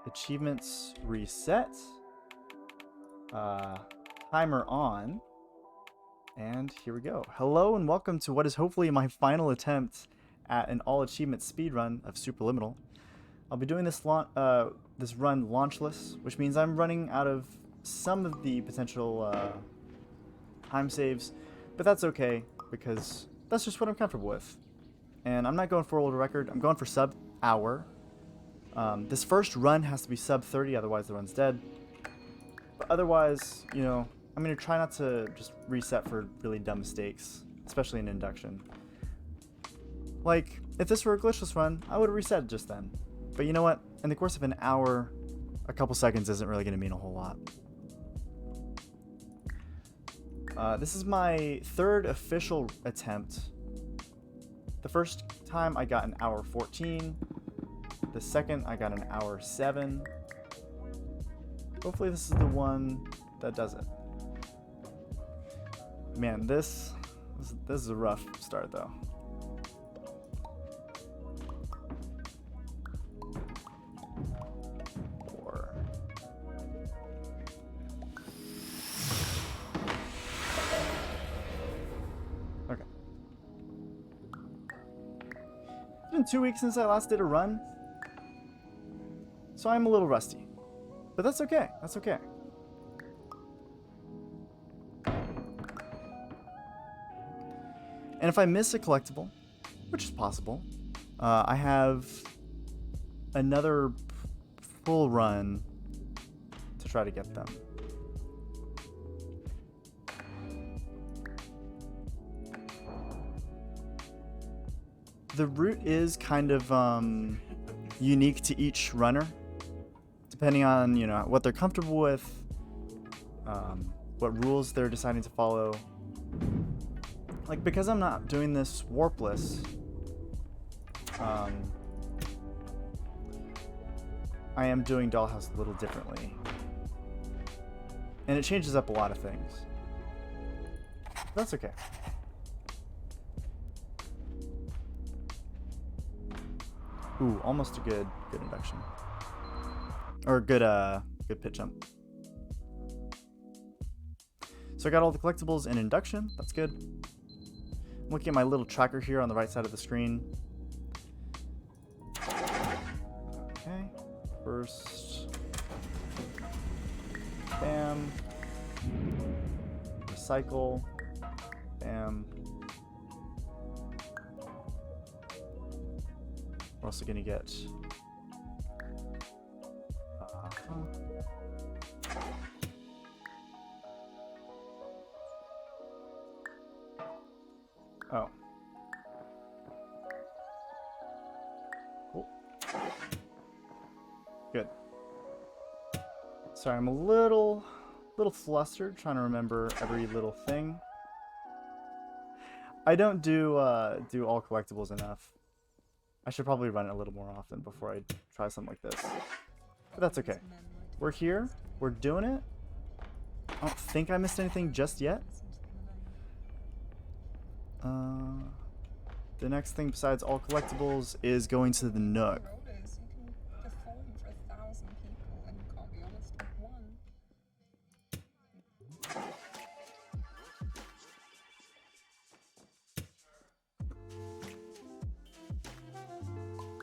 Achievements reset. Timer on. And here we go. Hello and welcome to what is hopefully my final attempt at an all-achievement speedrun of Superliminal. I'll be doing this this run launchless, which means I'm running out of some of the potential time saves, but that's okay because that's just what I'm comfortable with. And I'm not going for world record, I'm going for sub-hour. This first run has to be sub 30, otherwise the run's dead. But otherwise, you know, I'm going to try not to just reset for really dumb mistakes, especially in induction. Like, if this were a glitchless run, I would have reset just then. But you know what? In the course of an hour, a couple seconds isn't really going to mean a whole lot. This is my third official attempt. The first time I got an hour 14. The second I got an hour 7. Hopefully this is the one that does it. Man, this is a rough start though. Okay. It's been 2 weeks since I last did a run, so I'm a little rusty. But that's okay. That's okay. And if I miss a collectible, which is possible, I have another full run to try to get them. The route is kind of unique to each runner, depending on, you know, what they're comfortable with, what rules they're deciding to follow. Like, because I'm not doing this warpless, I am doing Dollhouse a little differently. And it changes up a lot of things. That's okay. Ooh, almost a good induction. Or good pit jump. So I got all the collectibles in induction. That's good. I'm looking at my little tracker here on the right side of the screen. Okay. First. Bam. Recycle. Bam. We're also gonna get oh. Cool. Good. Sorry, I'm a little flustered trying to remember every little thing. I don't do all collectibles enough. I should probably run it a little more often before I try something like this. But that's okay. We're here. We're doing it. I don't think I missed anything just yet. The next thing besides all collectibles is going to the Nook.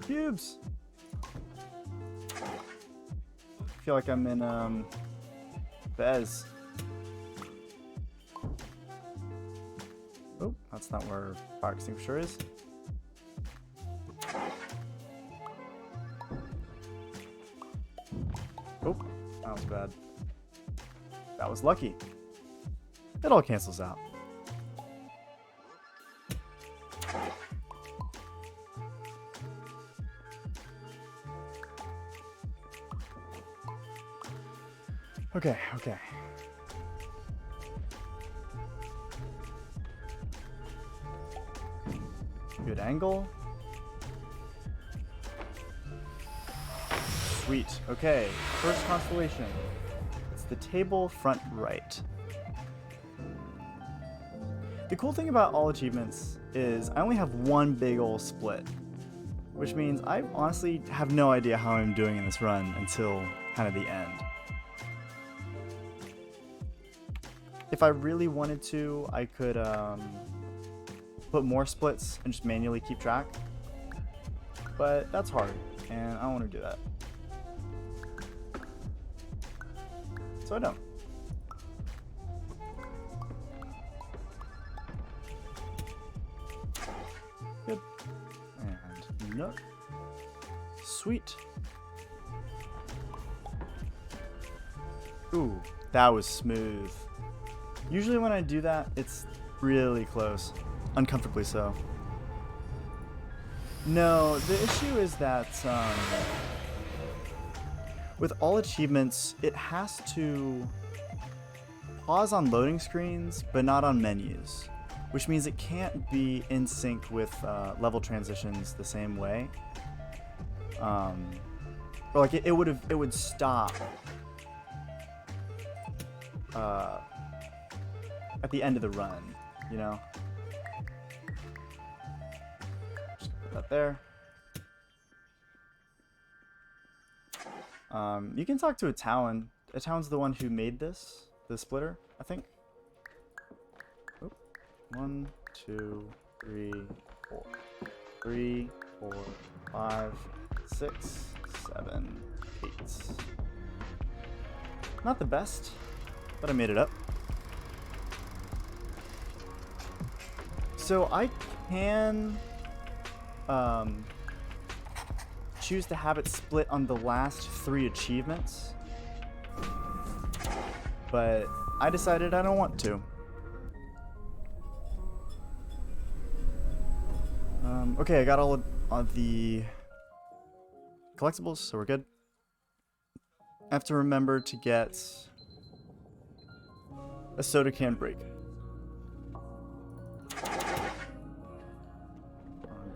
Cubes! I feel like I'm in Bez. Oh, that's not where fire extinguisher is. Oh, that was bad. That was lucky. It all cancels out. Okay, okay. Good angle. Sweet. Okay, first constellation. It's the table front right. The cool thing about all achievements is I only have one big ol' split. which means I honestly have no idea how I'm doing in this run until kind of the end. If I really wanted to, I could put more splits and just manually keep track, but that's hard, and I don't want to do that. So I don't. Good. And no. Sweet. Ooh, that was smooth. Usually when I do that, it's really close. Uncomfortably so. No, the issue is that with all achievements, it has to pause on loading screens, but not on menus, which means it can't be in sync with level transitions the same way. Or like it would stop at the end of the run, you know? Just put that there. You can talk to a Talon. A Talon's the one who made this, the splitter, I think. Oop. 1, 2, 3, 4. 3, 4, 5, 6, 7, 8. Not the best, but I made it up. So I can choose to have it split on the last 3 achievements, but I decided I don't want to. Okay, I got all of the collectibles, so we're good. I have to remember to get a soda can break.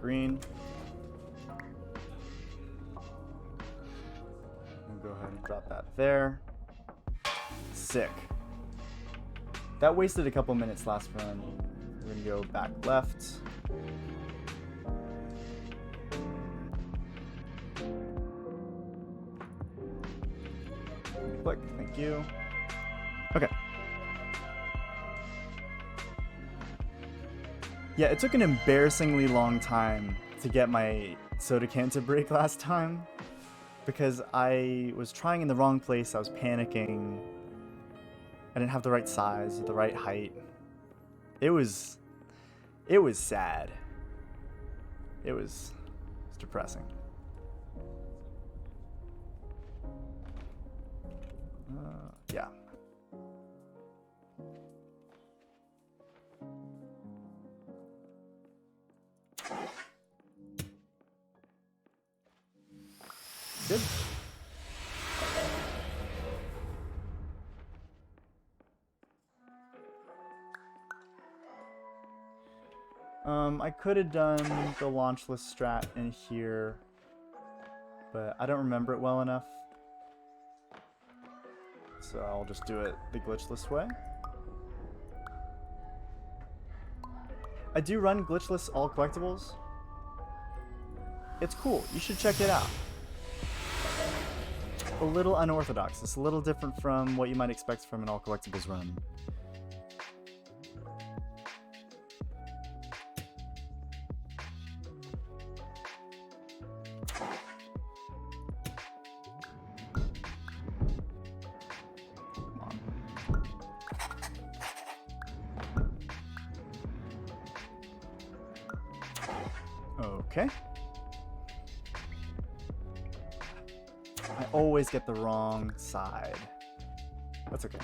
Green. I'll go ahead and drop that there. Sick. That wasted a couple minutes last run. We're gonna go back left. Click, thank you. Okay. Yeah, it took an embarrassingly long time to get my soda can to break last time because I was trying in the wrong place. I was panicking. I didn't have the right size, the right height. It was sad. It was depressing. Yeah. Good. I could have done the launchless strat in here, but I don't remember it well enough. So I'll just do it the glitchless way. I do run glitchless all collectibles. It's cool. You should check it out. A little unorthodox. It's a little different from what you might expect from an all collectibles run. Okay. I always get the wrong side. That's okay.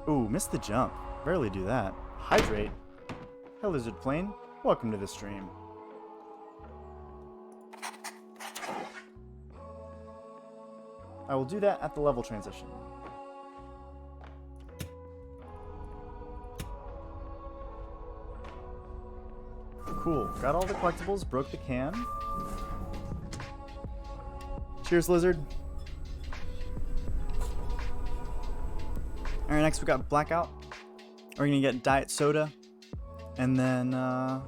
Ooh, missed the jump. Rarely do that. Hydrate. Hey, Lizard Plane. Welcome to the stream. I will do that at the level transition. Cool. Got all the collectibles, broke the can. Cheers, Lizard. Alright, next we got Blackout. We're gonna get Diet Soda. And then, all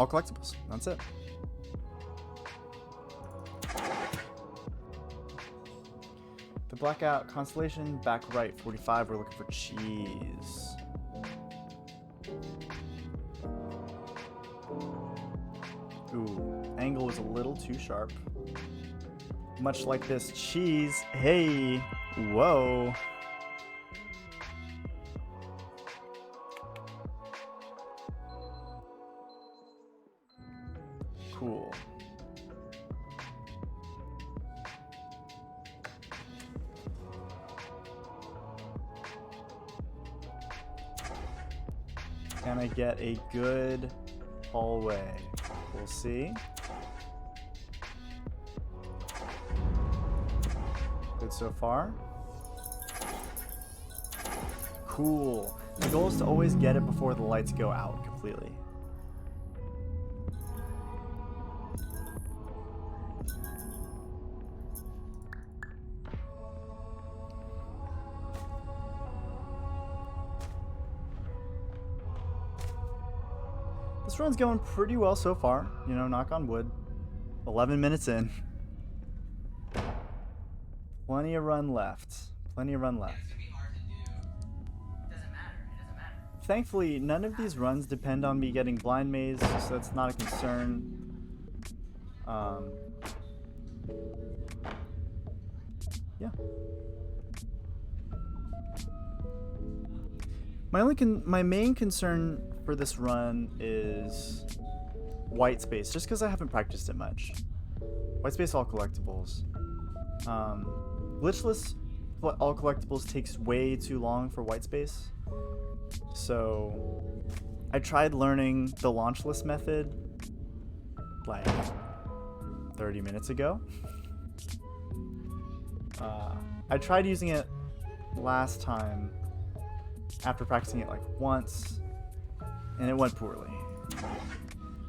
collectibles. That's it. The Blackout Constellation, back right, 45. We're looking for cheese. Ooh, angle was a little too sharp. Much like this cheese. Hey, whoa. Cool. Can I get a good hallway? We'll see. Good so far. Cool. The goal is to always get it before the lights go out completely. This run's going pretty well so far, you know, knock on wood. 11 minutes in. Plenty of run left. Plenty of run left. Thankfully, none of these runs depend on me getting blind maze, so that's not a concern. Yeah. My main concern for this run is white space, just because I haven't practiced it much. White space all collectibles. Glitchless all collectibles takes way too long for white space. So I tried learning the launchless method like 30 minutes ago. I tried using it last time after practicing it like once, and it went poorly.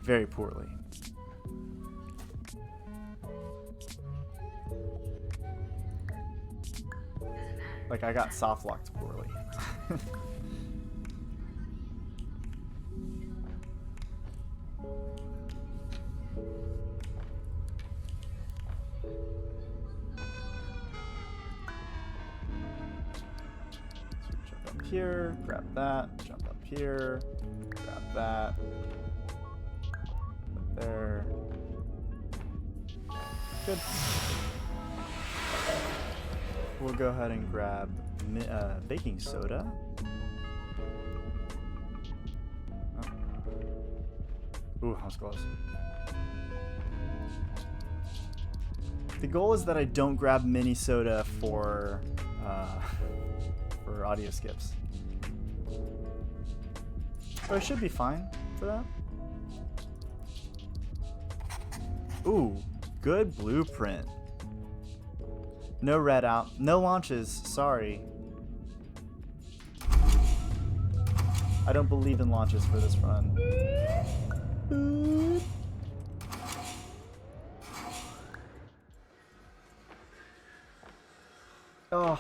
Very poorly. Like, I got soft locked poorly. Jump up here, grab that, jump up here, grab that. Put there. Good. We'll go ahead and grab baking soda. Oh. Ooh, that was close. The goal is that I don't grab mini soda for audio skips. But I should be fine for that. Ooh, good blueprint. No red out. No launches. Sorry. I don't believe in launches for this run. Oh.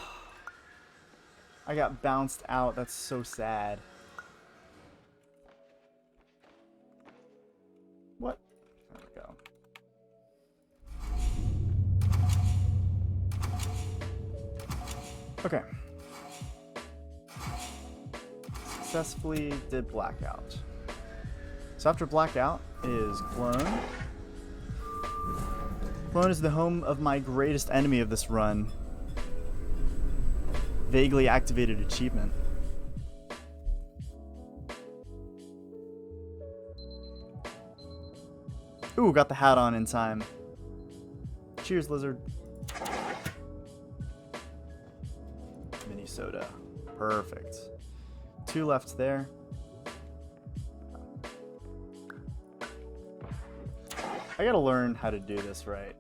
I got bounced out. That's so sad. What? There we go. Okay. Successfully did blackout. So after blackout is clone. Clone is the home of my greatest enemy of this run. Vaguely activated achievement. Ooh, got the hat on in time. Cheers, Lizard. Mini soda. Perfect. 2 left there. I gotta learn how to do this right.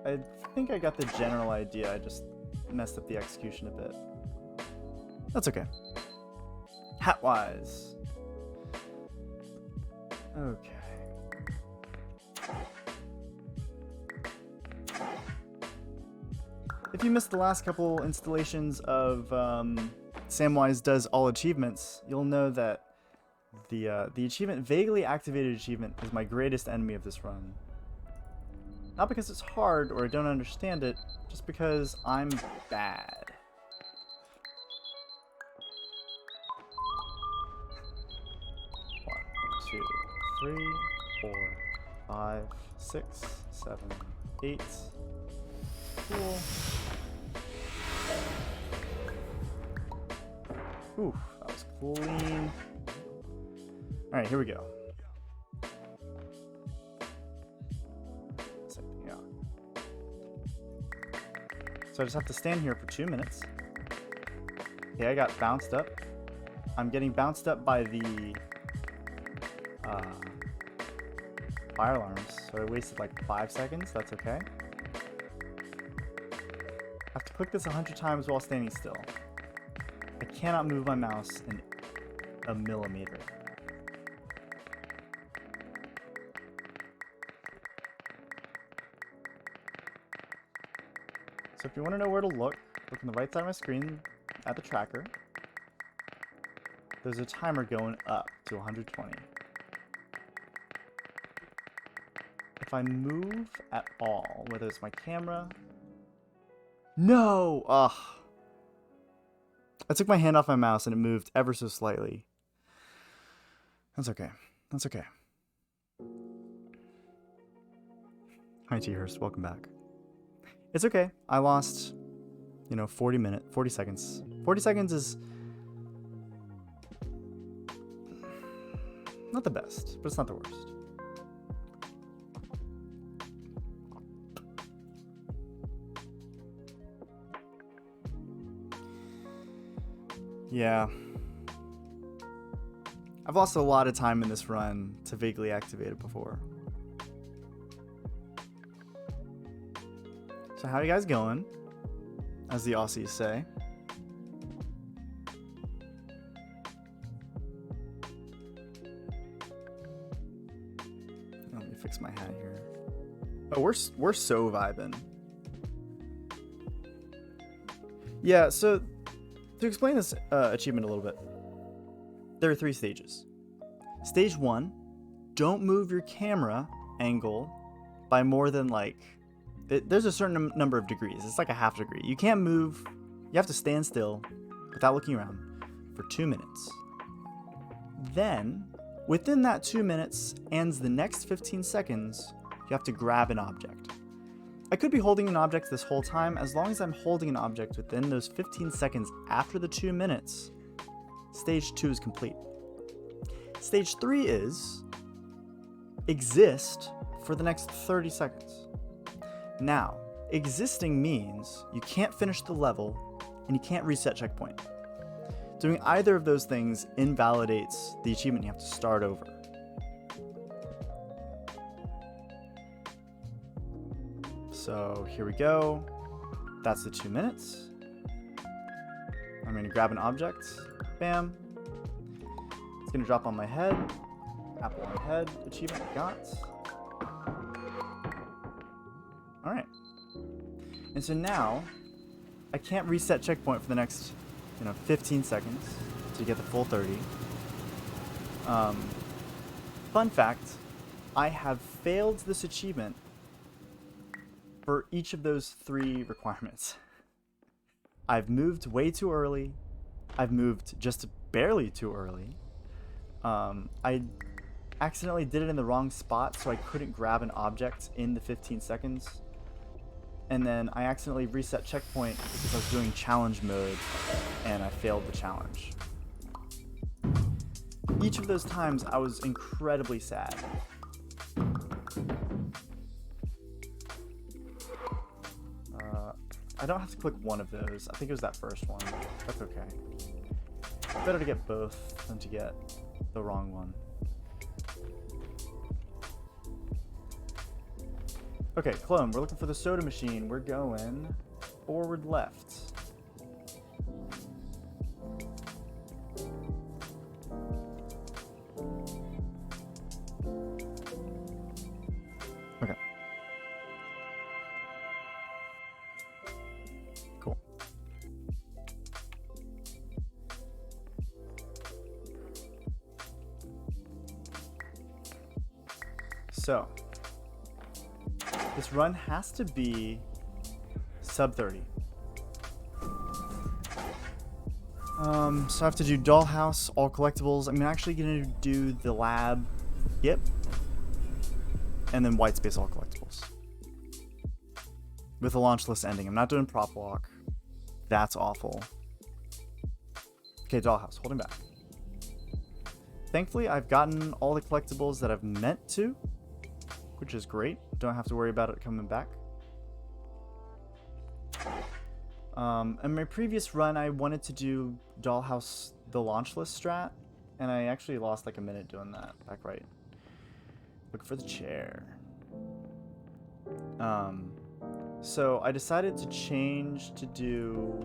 I think I got the general idea, I just messed up the execution a bit. That's okay. Hat-wise. Okay. If you missed the last couple installations of Samwise Does All Achievements, you'll know that the achievement, Vaguely Activated Achievement, is my greatest enemy of this run. Not because it's hard or I don't understand it, just because I'm bad. One, two, 3, 4, 5, 6, 7, 8. Cool. Ooh, that was clean. Alright, here we go. Yeah. So I just have to stand here for 2 minutes. Okay, I got bounced up. I'm getting bounced up by the fire alarms, so I wasted like 5 seconds. That's okay. I have to click this 100 times while standing still. I cannot move my mouse in a millimeter. So if you want to know where to look on the right side of my screen at the tracker. There's a timer going up to 120. If I move at all, whether it's my camera... No! Ugh. I took my hand off my mouse and it moved ever so slightly. That's okay. That's okay. Hi T-Hurst, welcome back. It's okay. I lost, 40 seconds. 40 seconds is not the best, but it's not the worst. Yeah. I've lost a lot of time in this run to Vaguely Activated before. So how are you guys going? As the Aussies say. Let me fix my hat here. Oh, we're so vibing. Yeah, so to explain this achievement a little bit, there are 3 stages. Stage 1, don't move your camera angle by more than there's a certain number of degrees. It's like a half degree. You can't move. You have to stand still without looking around for 2 minutes. Then, within that 2 minutes and the next 15 seconds, you have to grab an object. I could be holding an object this whole time. As long as I'm holding an object within those 15 seconds after the 2 minutes, stage 2 is complete. Stage 3 is exist for the next 30 seconds. Now, existing means you can't finish the level and you can't reset checkpoint. Doing either of those things invalidates the achievement. You have to start over. So here we go. That's the 2 minutes. I'm going to grab an object. Bam. It's going to drop on my head. Apple on head. Achievement got. Alright. And so now, I can't reset checkpoint for the next, 15 seconds to get the full 30. Fun fact, I have failed this achievement for each of those 3 requirements. I've moved way too early. I've moved just barely too early. I accidentally did it in the wrong spot, so I couldn't grab an object in the 15 seconds. And then I accidentally reset checkpoint because I was doing challenge mode and I failed the challenge. Each of those times I was incredibly sad. I don't have to click one of those. I think it was that first one. That's okay. It's better to get both than to get the wrong one. Okay, clone, we're looking for the soda machine. We're going forward left. Okay. So this run has to be sub 30. So I have to do Dollhouse, all collectibles. I'm actually gonna do the lab, yep, and then white space, all collectibles. With the launchless ending. I'm not doing prop walk. That's awful. Okay, Dollhouse, holding back. Thankfully, I've gotten all the collectibles that I've meant to, which is great. Don't have to worry about it coming back. In my previous run, I wanted to do Dollhouse, the launchless strat, and I actually lost like a minute doing that. Back right. Look for the chair. So I decided to change to do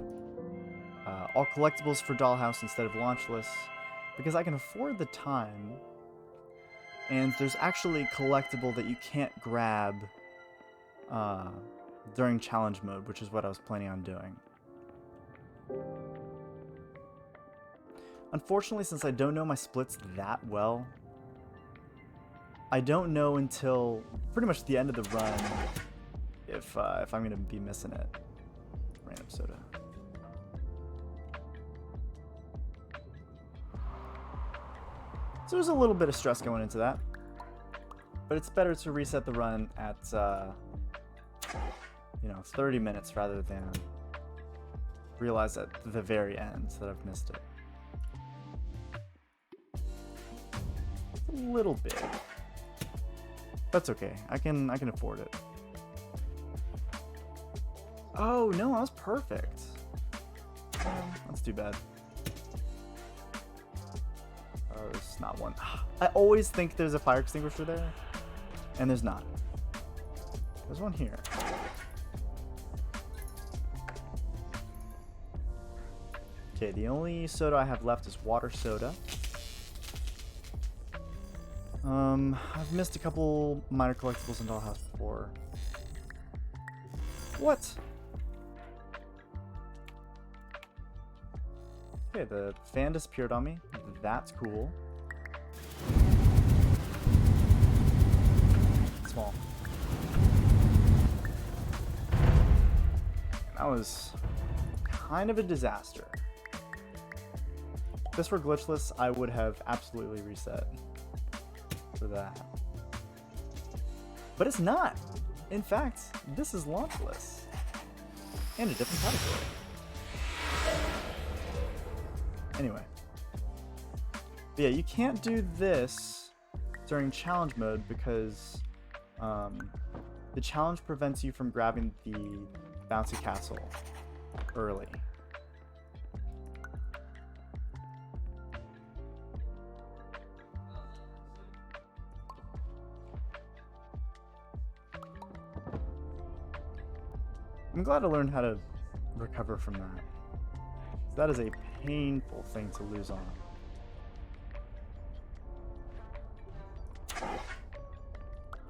all collectibles for Dollhouse instead of launchless, because I can afford the time, and there's actually a collectible that you can't grab during challenge mode, which is what I was planning on doing. Unfortunately, since I don't know my splits that well, I don't know until pretty much the end of the run if I'm going to be missing it. Random soda. So there's a little bit of stress going into that, but it's better to reset the run at 30 minutes rather than realize at the very end that I've missed it. A little big. That's okay. I can afford it. Oh no, that was perfect. That's too bad. Oh, there's not one. I always think there's a fire extinguisher there, and there's not. There's one here. Okay, the only soda I have left is water soda. I've missed a couple minor collectibles in Dollhouse before. What? Okay, the fan disappeared on me. That's cool. Small. That was kind of a disaster. If this were glitchless, I would have absolutely reset for that. But it's not. In fact, this is launchless. And a different category. Anyway. But yeah, you can't do this during challenge mode because the challenge prevents you from grabbing the bouncy castle early. I'm glad I learned how to recover from that. That is a painful thing to lose on.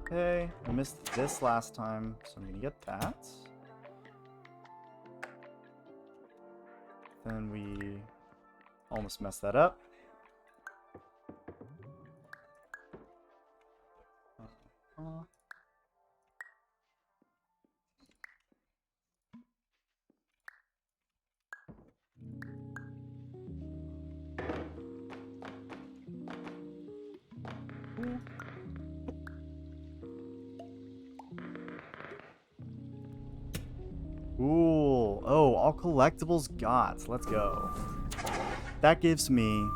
Okay, I missed this last time, so I'm gonna get that. Then we almost messed that up. Ooh, oh, all collectibles got. Let's go. That gives me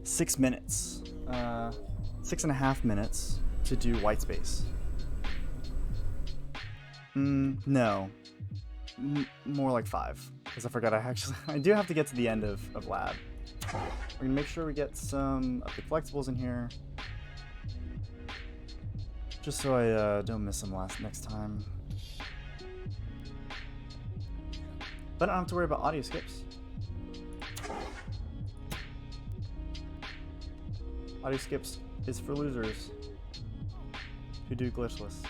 6 minutes. 6.5 minutes to do white space. No. More like 5. Because I forgot I do have to get to the end of lab. We're gonna make sure we get some of the collectibles in here. Just so I don't miss them next time. But I don't have to worry about audio skips. Audio skips is for losers who do glitchless.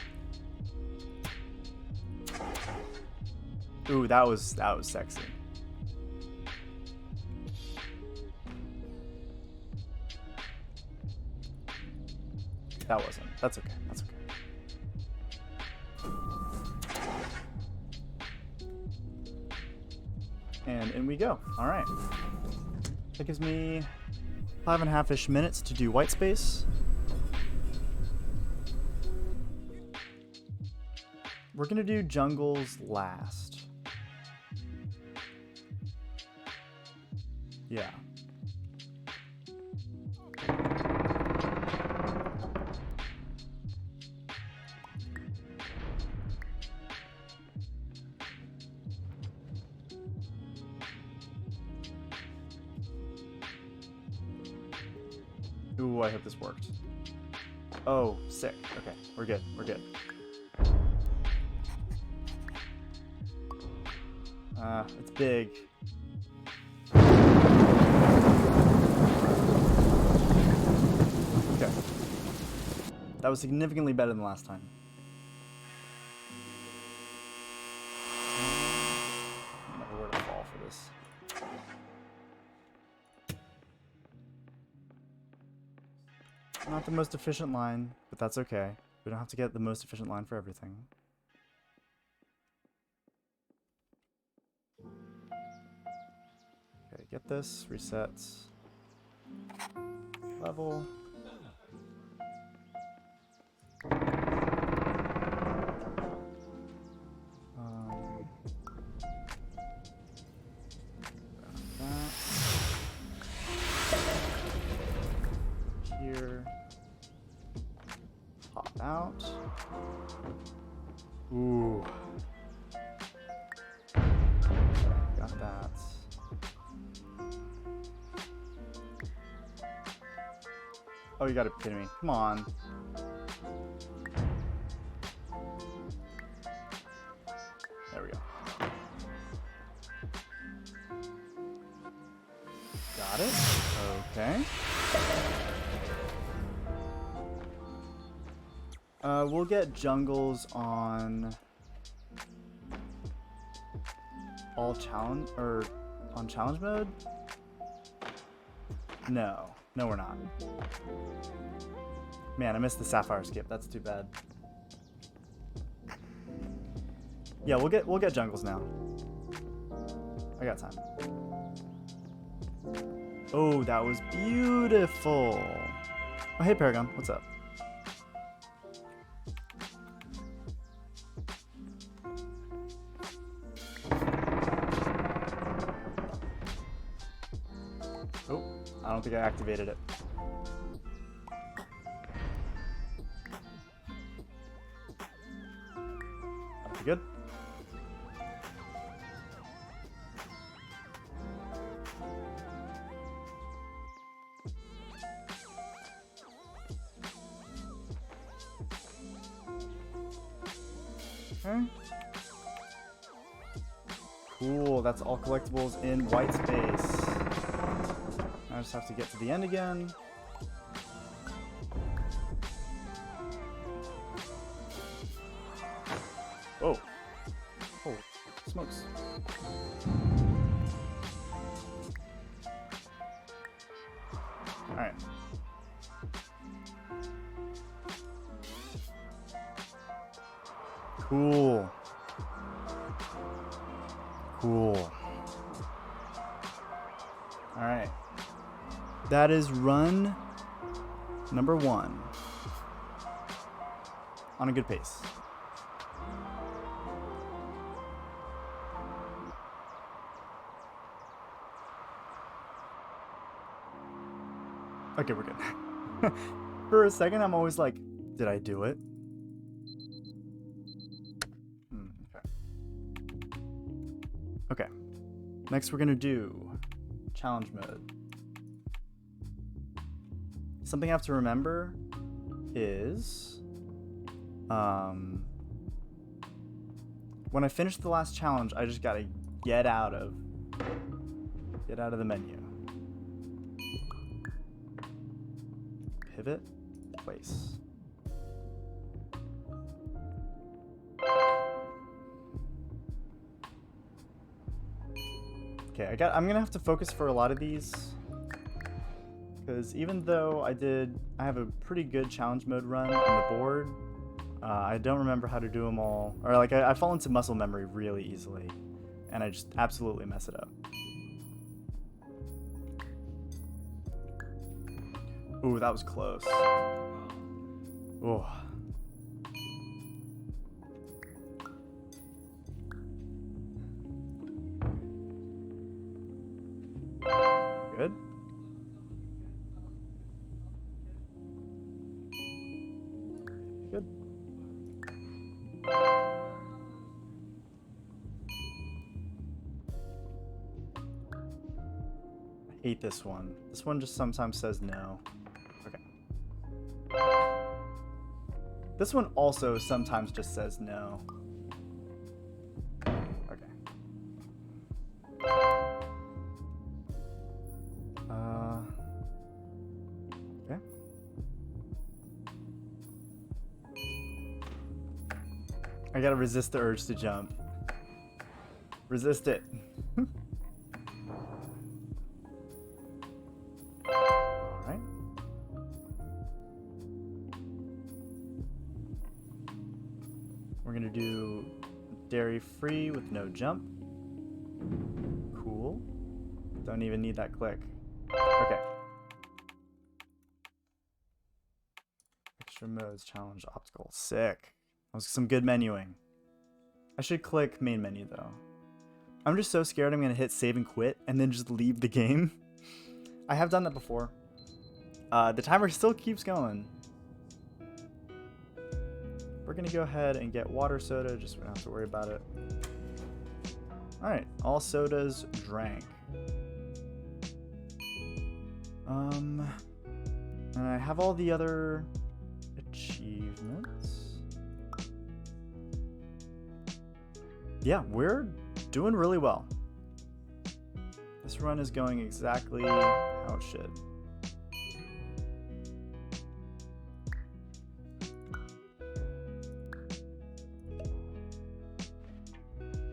Ooh, that was sexy. That wasn't. That's okay. That's okay. And in we go. All right. That gives me 5.5-ish minutes to do white space. We're gonna do jungles last. Yeah. Ooh, I hope this worked. Oh, sick. Okay, we're good. We're good. It's big. Okay. That was significantly better than last time. I don't know where to fall for this. Not the most efficient line, but that's okay. We don't have to get the most efficient line for everything. Okay, get this, reset, level. That. Here. Pop out. Ooh. Got that. Oh, you gotta be kidding me. Come on. There we go. Got it. Okay. We'll get jungles on all challenge or on challenge mode. No, we're not. Man, I missed the sapphire skip. That's too bad. Yeah, we'll get jungles now. I got time. Oh, that was beautiful. Oh, hey Paragon, what's up? Oh, I don't think I activated it. That'll be good. Okay. Cool, that's all collectibles in white space. I just have to get to the end again. Oh. Oh, smokes. Alright. Cool. Cool. Alright. That is run number 1. On a good pace. Okay, we're good. For a second, I'm always like, did I do it? Okay. Okay. Next, we're gonna do challenge mode. Something I have to remember is, when I finish the last challenge, I just gotta get out of the menu. Pivot, place. Okay, I'm gonna have to focus for a lot of these, Because even though I have a pretty good challenge mode run on the board, I don't remember how to do them all. Or like I fall into muscle memory really easily, and I just absolutely mess it up. Ooh, that was close. Ooh. Good. Good. I hate this one. This one just sometimes says no. Okay. This one also sometimes just says no. Okay. Okay. I gotta resist the urge to jump. Resist it. Alright. We're gonna do dairy free with no jump. Cool. Don't even need that click. Okay. Extra modes, challenge, obstacle. Sick. That was some good menuing. I should click main menu though. I'm just so scared I'm gonna hit save and quit and then just leave the game. I have done that before. The timer still keeps going. We're gonna go ahead and get water soda, just so we don't have to worry about it. Alright, all sodas drank. And I have all the other achievements. Yeah, we're doing really well. This run is going exactly how it should.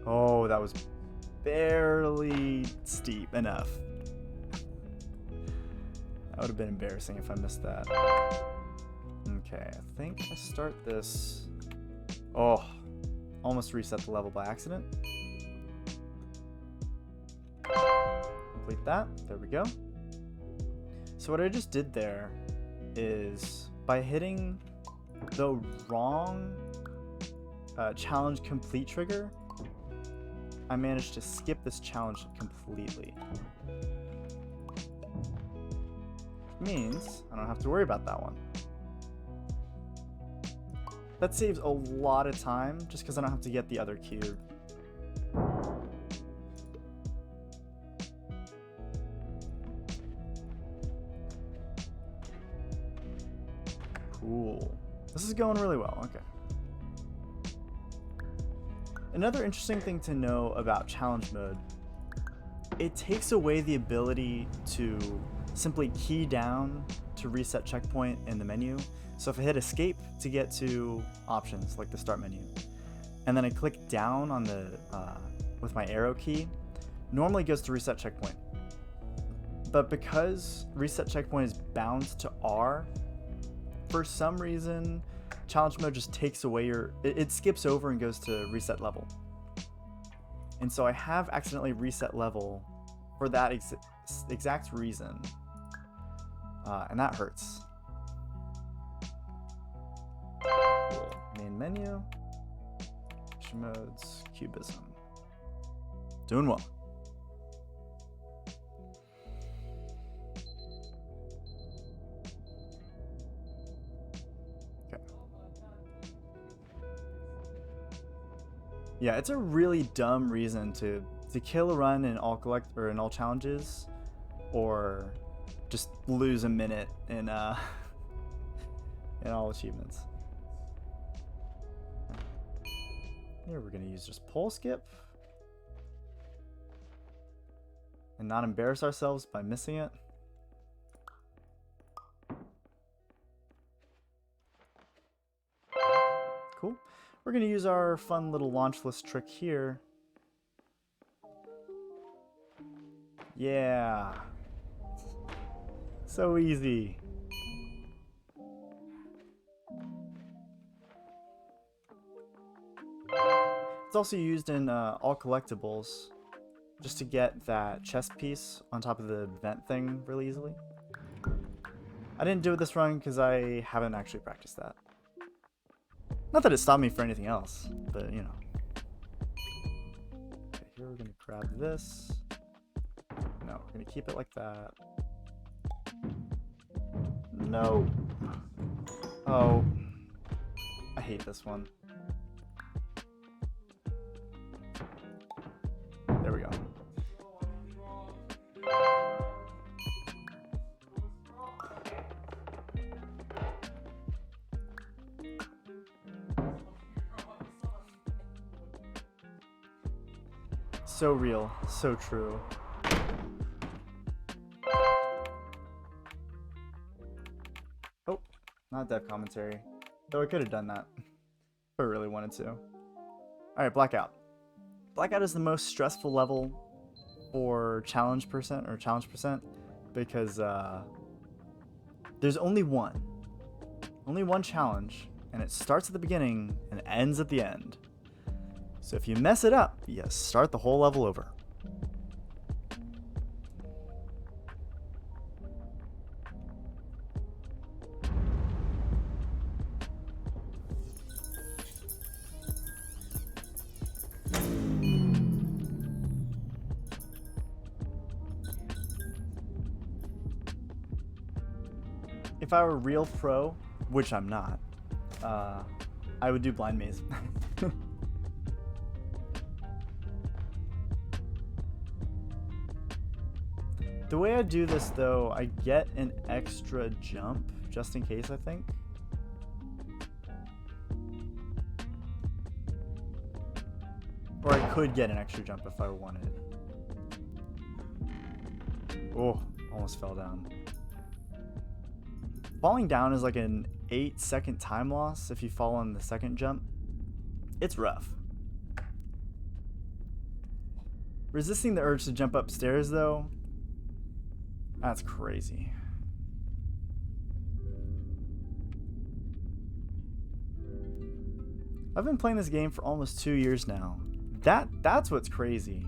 Oh, that was barely steep enough. That would have been embarrassing if I missed that. Okay, I think I start this. Oh, almost reset the level by accident. Complete that. There we go. So what I just did there is by hitting the wrong challenge complete trigger, I managed to skip this challenge completely. Which means I don't have to worry about that one. That saves a lot of time just because I don't have to get the other cube. Cool. This is going really well. Okay. Another interesting thing to know about challenge mode, it takes away the ability to simply key down to reset checkpoint in the menu. So if I hit escape to get to options like the start menu, and then I click down on the with my arrow key, normally it goes to reset checkpoint. But because reset checkpoint is bound to R, for some reason challenge mode just takes away it skips over and goes to reset level. And so I have accidentally reset level for that exact reason. And that hurts. Cool. Main menu, action modes, cubism. Doing well. Yeah, it's a really dumb reason to kill a run in all in all challenges, or just lose a minute in all achievements. Here we're gonna use just pole skip and not embarrass ourselves by missing it. Cool. We're going to use our fun little launchless trick here. Yeah. So easy. It's also used in all collectibles, just to get that chest piece on top of the vent thing really easily. I didn't do it this run because I haven't actually practiced that. Not that it stopped me for anything else, but you know. Okay, here we're gonna grab this. No, we're gonna keep it like that. No. Oh. I hate this one. There we go. So real, so true. Oh, not dev commentary. Though I could have done that if I really wanted to. Alright, Blackout. Blackout is the most stressful level for challenge percent because there's only one. Only one challenge, and it starts at the beginning and ends at the end. So if you mess it up, you start the whole level over. If I were a real pro, which I'm not, I would do blind maze. The way I do this though, I get an extra jump, just in case, I think. Or I could get an extra jump if I wanted. Oh, almost fell down. Falling down is like an 8-second time loss if you fall on the second jump. It's rough. Resisting the urge to jump upstairs though, that's crazy. I've been playing this game for almost 2 years now. That's what's crazy.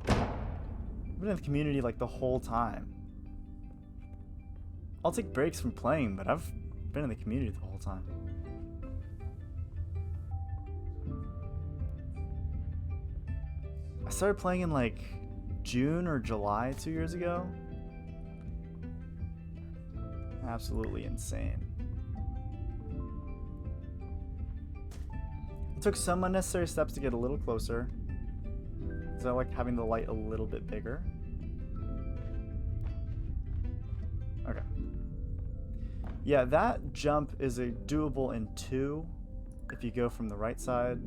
I've been in the community like the whole time. I'll take breaks from playing, but I've been in the community the whole time. I started playing in like June or July 2 years ago. Absolutely insane. I took some unnecessary steps to get a little closer, because I like having the light a little bit bigger. Okay. Yeah, that jump is doable in 2 if you go from the right side,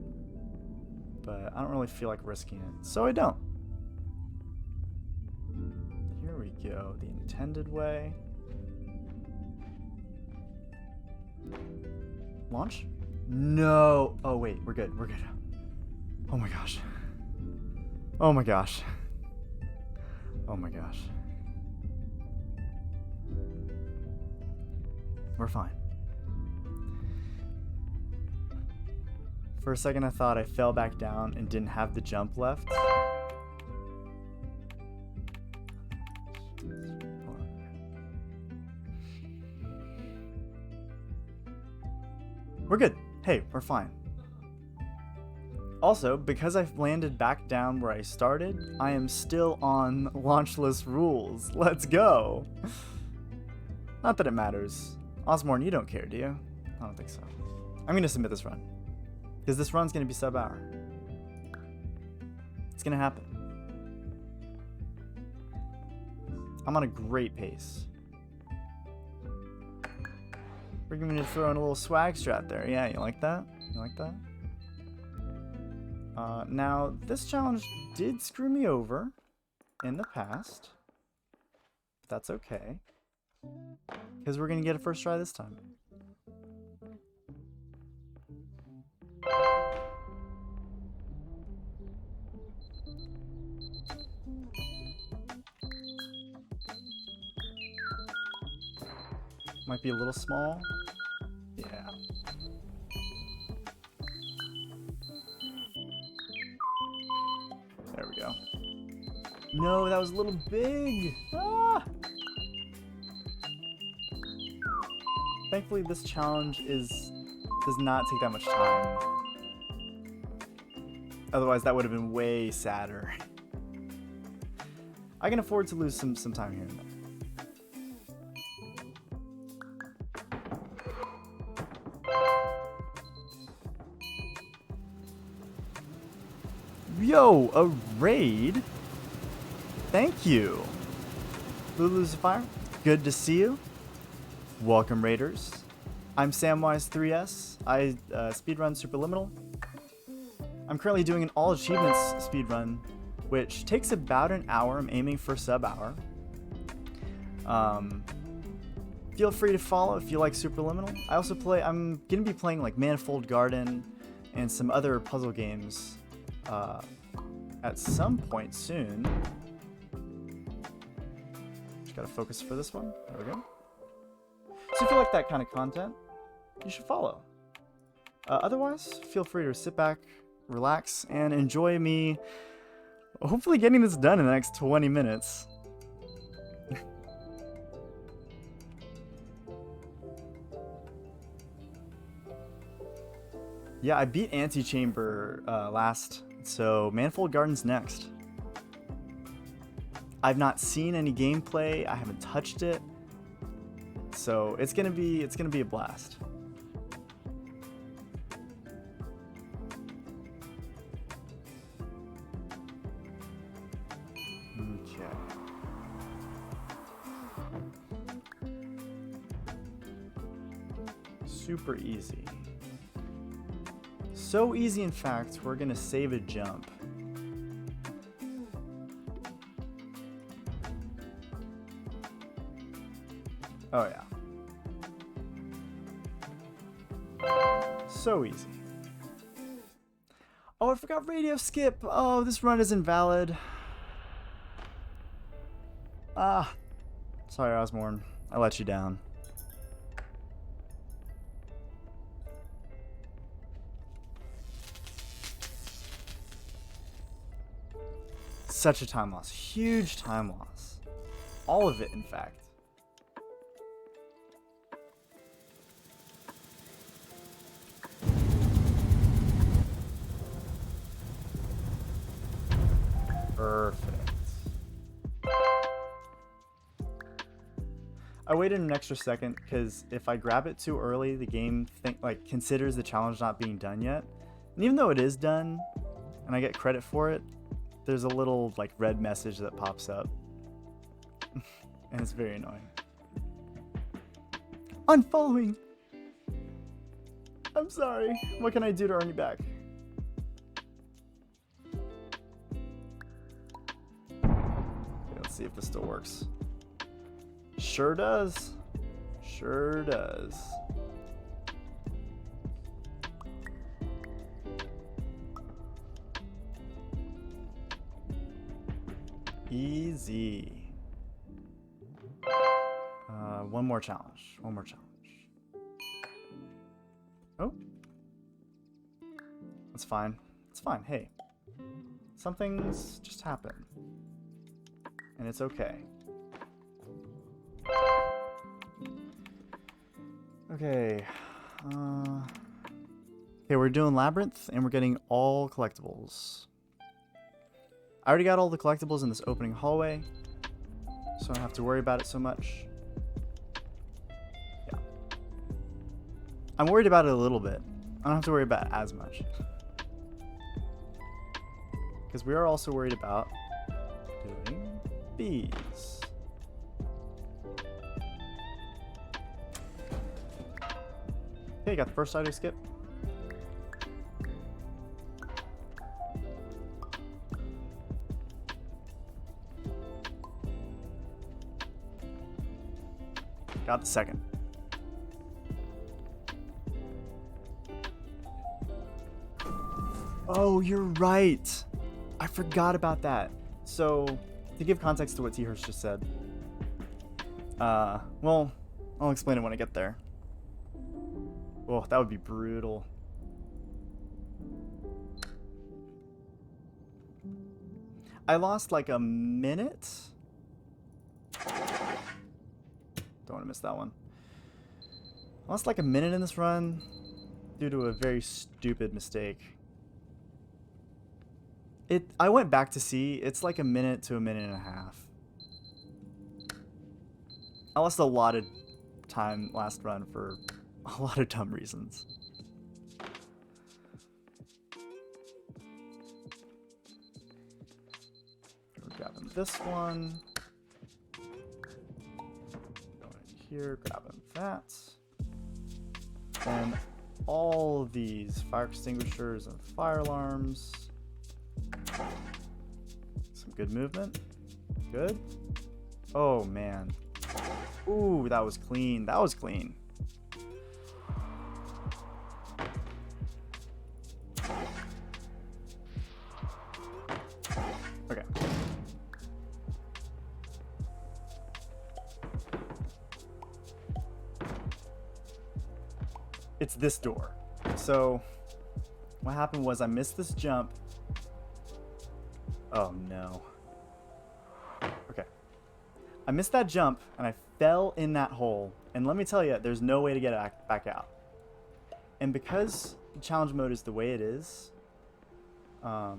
but I don't really feel like risking it, so I don't. Here we go, the intended way. Launch? No! Oh wait, we're good, we're good. Oh my gosh. Oh my gosh. Oh my gosh. We're fine. For a second I thought I fell back down and didn't have the jump left. We're good. Hey, we're fine. Also, because I've landed back down where I started, I am still on launchless rules. Let's go! Not that it matters. Osborne, you don't care, do you? I don't think so. I'm gonna submit this run. Because this run's gonna be sub-hour. It's gonna happen. I'm on a great pace. We're gonna throw in a little swag strat there. Yeah, you like that? You like that? Now, this challenge did screw me over in the past. But that's okay. Because we're gonna get a first try this time. Might be a little small. Yeah. There we go. No, that was a little big. Ah! Thankfully, this challenge does not take that much time. Otherwise, that would have been way sadder. I can afford to lose some time here and there. Yo, a raid? Thank you. Lulu's Fire, good to see you. Welcome, Raiders. I'm Samwise3s. I speedrun Superliminal. I'm currently doing an all achievements speedrun, which takes about an hour. I'm aiming for sub-hour. Feel free to follow if you like Superliminal. I also I'm gonna be playing like Manifold Garden and some other puzzle games at some point soon. Just gotta focus for this one. There we go. So if you like that kind of content, you should follow. Otherwise, feel free to sit back, relax, and enjoy me hopefully getting this done in the next 20 minutes. Yeah, I beat Antechamber last, so Manifold Garden's next. I've not seen any gameplay, I haven't touched it, so it's gonna be a blast. Okay. Super easy. So easy, in fact, we're gonna save a jump. Oh yeah. So easy. Oh, I forgot radio skip. Oh, this run is invalid. Ah. Sorry, Osborne. I let you down. Such a time loss. Huge time loss. All of it, in fact. Perfect. I waited an extra second because if I grab it too early, the game considers the challenge not being done yet. And even though it is done, and I get credit for it, there's a little red message that pops up. And it's very annoying. Unfollowing! I'm sorry. What can I do to earn you back? Let's see if this still works. Sure does. Sure does. Easy. One more challenge. One more challenge. Oh. That's fine. It's fine. Hey. Some things just happen. And it's okay. Okay. Okay, we're doing Labyrinth, and we're getting all collectibles. I already got all the collectibles in this opening hallway, so I don't have to worry about it so much. Yeah. I'm worried about it a little bit. I don't have to worry about it as much. Because we are also worried about doing these. Okay, got the first side skip. Got the second. Oh, you're right. I forgot about that. So, to give context to what T-Hurst just said. Well, I'll explain it when I get there. Oh, that would be brutal. I lost like a minute. Don't want to miss that one. I lost like a minute in this run due to a very stupid mistake. I went back to see. It's like a minute to a minute and a half. I lost a lot of time last run for a lot of dumb reasons. We're grabbing this one. Going in here, grabbing that. And all of these fire extinguishers and fire alarms. Some good movement. Good. Oh, man. Ooh, that was clean. That was clean. Okay. It's this door. So, what happened was I missed this jump. Oh, no. Okay. I missed that jump, and I fell in that hole. And let me tell you, there's no way to get it back out. And because challenge mode is the way it is... oh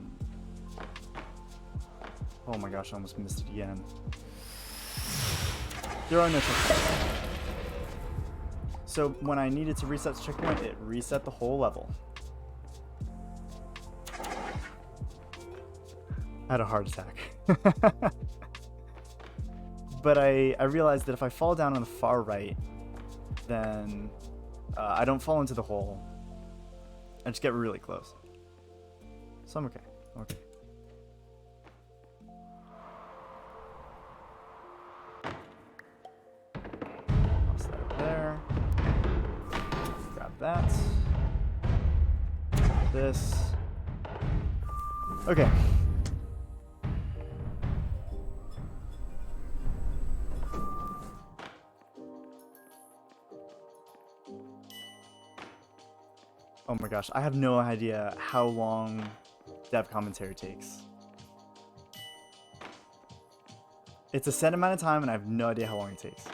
my gosh, I almost missed it again. There are no checkpoints. So when I needed to reset the checkpoint, it reset the whole level. I had a heart attack. But I realized that if I fall down on the far right, then I don't fall into the hole. I just get really close. So I'm okay. Okay. Toss that over there. Grab that. This. Okay. Oh my gosh, I have no idea how long dev commentary takes. It's a set amount of time and I have no idea how long it takes.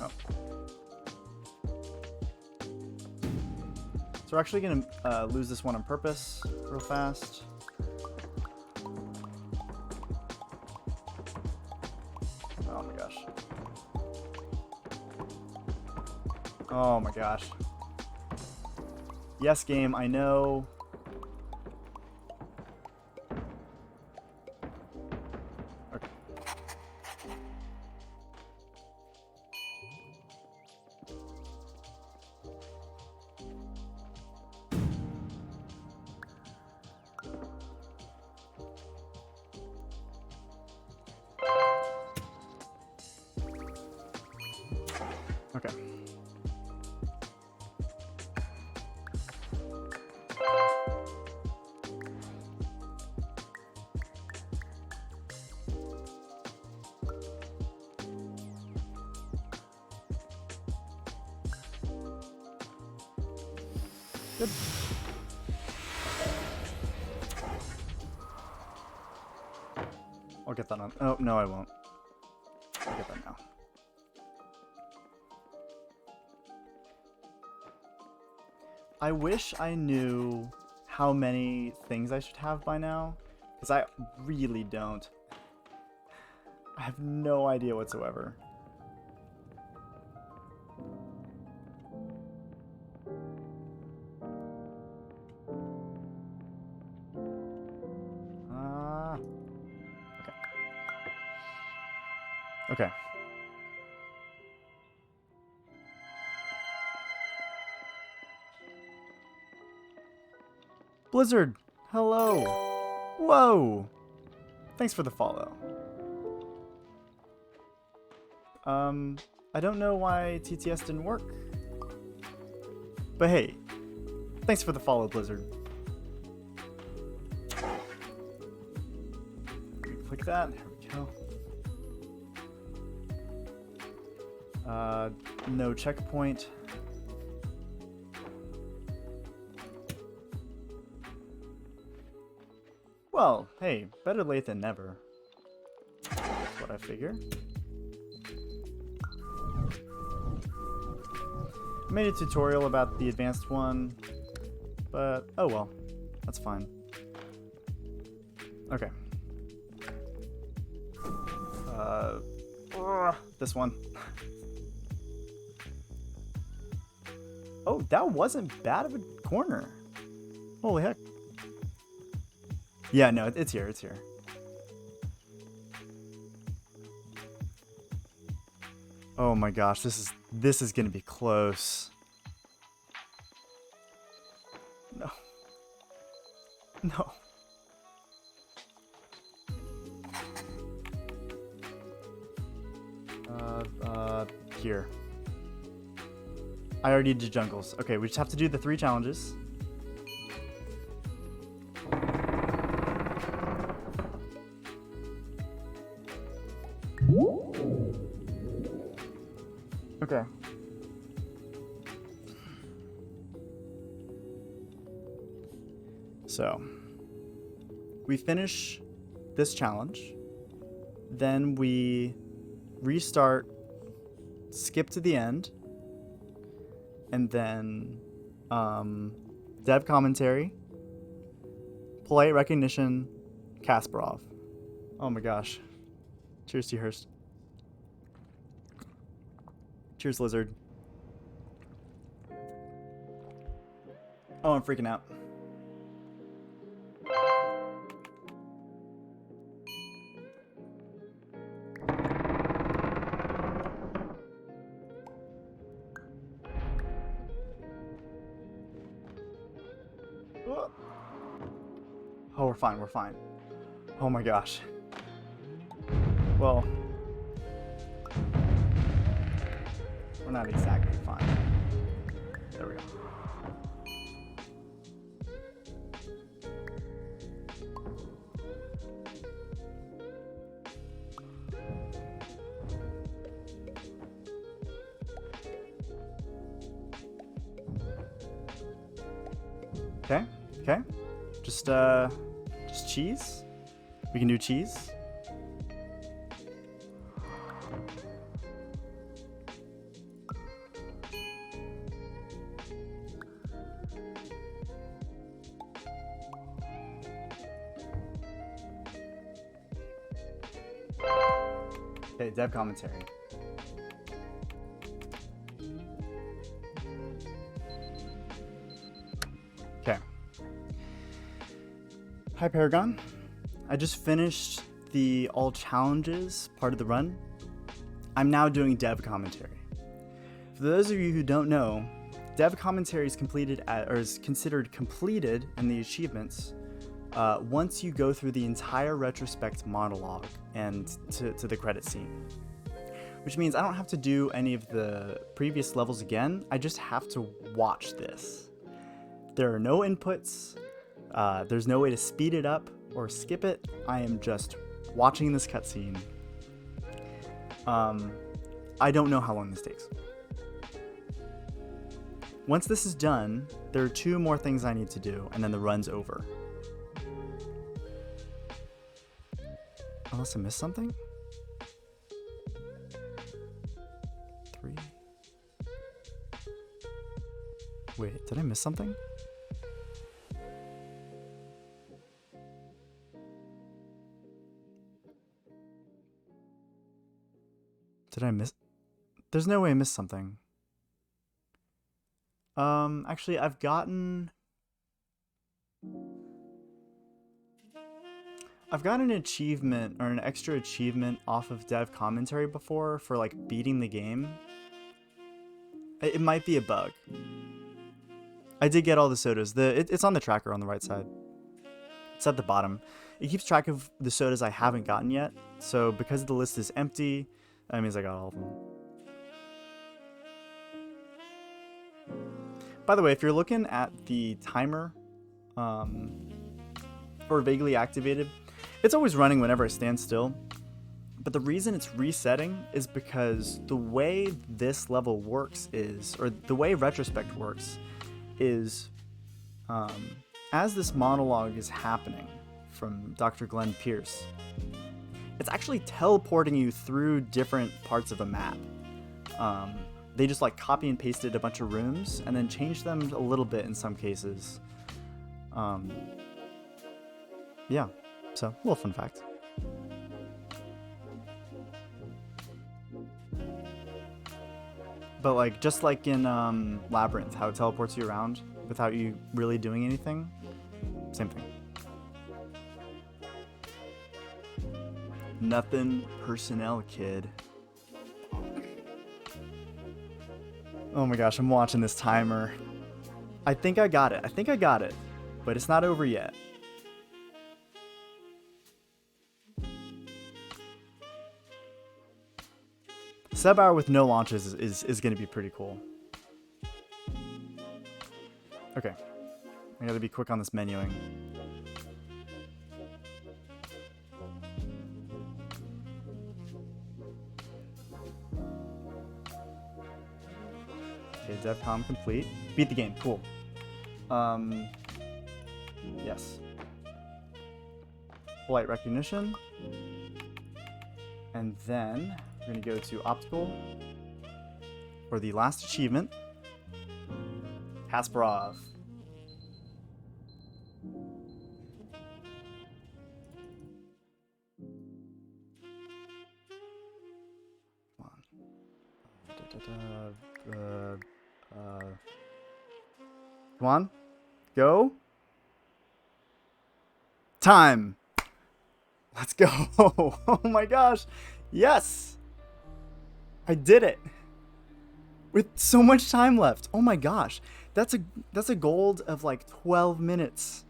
Oh. So we're actually going to lose this one on purpose real fast. Oh my gosh. Oh my gosh. Yes, game, I know. Okay. Okay. Good. I'll get that on. Oh, no, I won't. I'll get that now. I wish I knew how many things I should have by now, because I really don't. I have no idea whatsoever. Okay. Blizzard, hello. Whoa. Thanks for the follow. I don't know why TTS didn't work. But hey, thanks for the follow, Blizzard. that. There we go. No checkpoint. Well, hey, better late than never. That's what I figure. I made a tutorial about the advanced one, but oh well, that's fine. Okay. This one. Oh, that wasn't bad of a corner. Holy heck. Yeah, no, it's here, it's here. Oh my gosh, this is gonna be close. No. No. Here. I already did jungles. Okay, we just have to do the 3 challenges. Okay. So, we finish this challenge, then we restart, skip to the end, and then dev commentary, polite recognition, Kasparov. Oh my gosh. Cheers to Hurst. Cheers, Lizard. Oh, I'm freaking out. Oh, we're fine, we're fine. Oh my gosh. Well, we're not exactly fine. There we go. Okay, okay. Just cheese. We can do cheese. Okay, dev commentary. Okay. Hi, Paragon. I just finished the all challenges part of the run. I'm now doing dev commentary. For those of you who don't know, dev commentary is completed is considered completed in the achievements once you go through the entire retrospect monologue and to the credit scene. Which means I don't have to do any of the previous levels again, I just have to watch this. There are no inputs, there's no way to speed it up or skip it, I am just watching this cutscene. I don't know how long this takes. Once this is done, there are 2 more things I need to do, and then the run's over. Unless I missed something? 3. Wait, did I miss something? Did I miss? There's no way I missed something. Actually, I've gotten an achievement or an extra achievement off of dev commentary before for like beating the game. It might be a bug. I did get all the sodas. It's on the tracker on the right side. It's at the bottom. It keeps track of the sodas I haven't gotten yet. So because the list is empty, that means I got all of them. By the way, if you're looking at the timer for vaguely activated, It's always running whenever I stand still. But the reason it's resetting is because the way this level works is, or the way retrospect works is, as this monologue is happening from Dr. Glenn Pierce, it's actually teleporting you through different parts of a map. They just like copy and pasted a bunch of rooms and then changed them a little bit in some cases. Yeah, so a little fun fact. But like, just like in Labyrinth, how it teleports you around without you really doing anything, same thing. Nothing personnel, kid. Oh my gosh, I'm watching this timer. I think I got it. But it's not over yet. Sub hour with no launches is going to be pretty cool. Okay. I gotta be quick on this menuing. Okay, DevCom complete. Beat the game. Cool. Yes. Light recognition. And then we're going to go to optical for the last achievement. Kasparov. Come on. Go. Time. Let's go. Oh my gosh. Yes. I did it. With so much time left. Oh my gosh. That's a gold of like 12 minutes.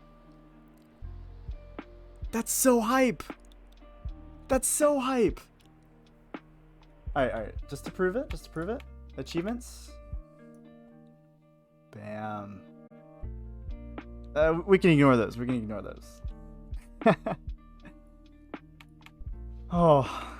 That's so hype. That's so hype. Alright. Just to prove it. Achievements. Bam. We can ignore those. Oh.